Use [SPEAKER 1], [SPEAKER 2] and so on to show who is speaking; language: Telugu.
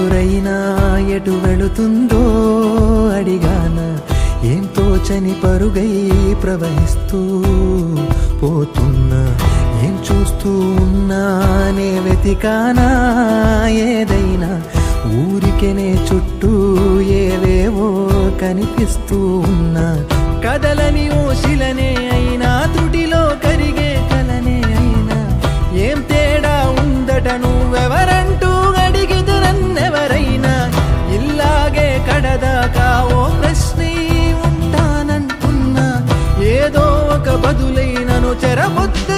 [SPEAKER 1] ఎదురైనా ఎటు వెళుతుందో అడిగాన, ఏం తోచని పరుగై ప్రవహిస్తూ పోతున్నా. ఏం చూస్తూ ఉన్నానే వెతికానా ఏదైనా, ఊరికెనే చుట్టూ ఏవేవో కనిపిస్తూ ఉన్నా. కదలని ఓశిలనే అయినా, తుటిలో కరిగే కలనే అయినా, ఏం తేడా ఉందట నువ్వెవరంటూ అడిగిదు నన్నెవరైనా. ఇల్లాగే కడదాకా ఓ ప్రశ్నే ఉంటానంటున్నా, ఏదో ఒక బదులైనను చెరబొద్దు